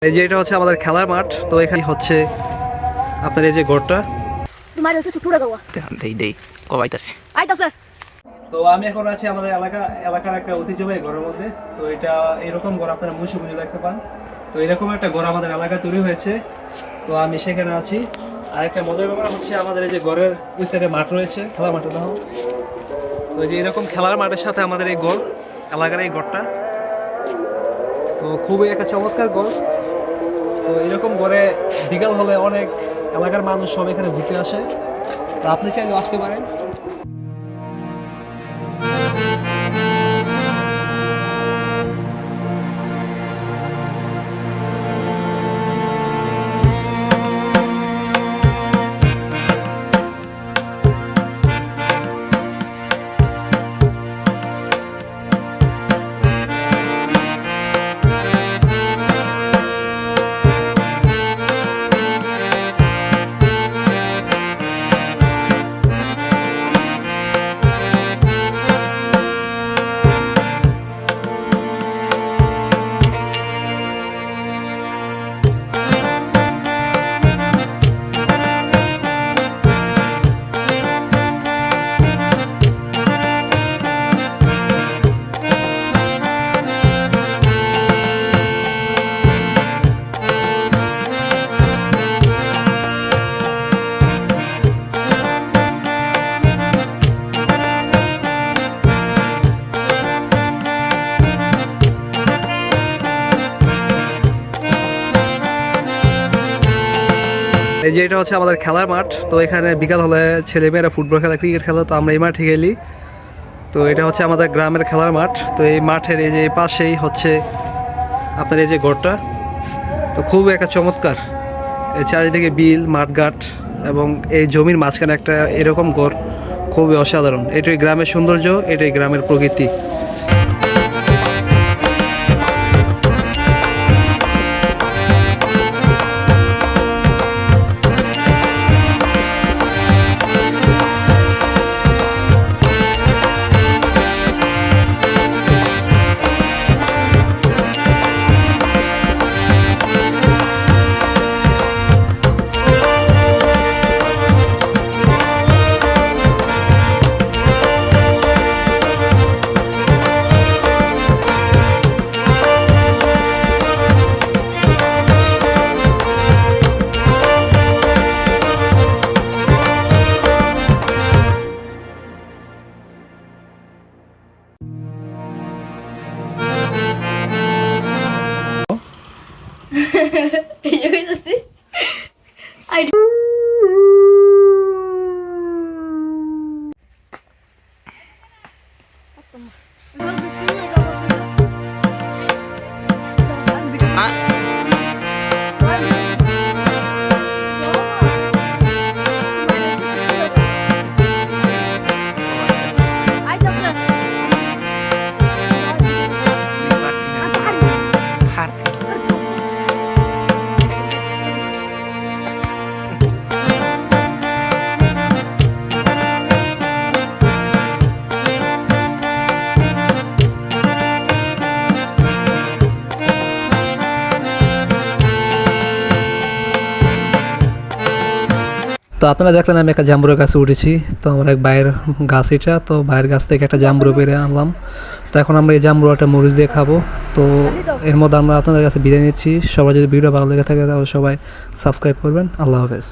এই যে এটা হচ্ছে আমাদের খেলার মাঠ। তো এখানে হচ্ছে আপনার এই যে ঘরটা। তো আমি এখন আছি আমাদের এলাকার একটা ঐতিহ্যবাহী ঘরের মধ্যে। তো এটা এরকম ঘর আপনারা মুন্সিগঞ্জে দেখতে পান। তো এরকম একটা ঘর আমাদের এলাকায় তৈরি হয়েছে। তো আমি সেখানে আছি। আর একটা মজার ব্যাপার হচ্ছে আমাদের এই যে ঘরের ওই সাইডে মাঠ রয়েছে, খেলার মাঠে দেখো। তো এই যে এরকম খেলার মাঠের সাথে আমাদের এই ঘর, এলাকার এই ঘরটা, তো খুবই একটা চমৎকার ঘর। তো এরকম ঘরে বিকাল হলে অনেক এলাকার মানুষ সব এখানে ঘুরতে আসে। তো আপনি চাইলে আসতে পারেন। এই যে এটা হচ্ছে আমাদের খেলার মাঠ। তো এখানে বিকাল হলে ছেলেমেয়েরা ফুটবল খেলা, ক্রিকেট খেলা। তো আমরা এই মাঠে গেলি। তো এটা হচ্ছে আমাদের গ্রামের খেলার মাঠ। তো এই মাঠের এই যে পাশেই হচ্ছে আপনার এই যে ঘরটা। তো খুব একটা চমৎকার, এই চারিদিকে বিল, মাঠঘাট এবং এই জমির মাঝখানে একটা এরকম ঘর, খুবই অসাধারণ। এটাই গ্রামের সৌন্দর্য, এটাই গ্রামের প্রকৃতি। 여기서 씨? 아이 তো আপনারা দেখলেন আমি একটা জাম্বুরের গাছে উঠেছি। তো আমার এক ভাইয়ের গাছ, এটা তো ভাইয়ের গাছ থেকে একটা জাম্বুরো পেরে আনলাম। তো এখন আমরা এই জাম্বুরাটা মরিচ দিয়ে খাবো। তো এর মধ্যে আমরা আপনাদের কাছে বিদায় নিচ্ছি। সবাই যদি ভিডিও ভালো লেগে থাকে তাহলে সবাই সাবস্ক্রাইব করবেন। আল্লাহ হাফেজ।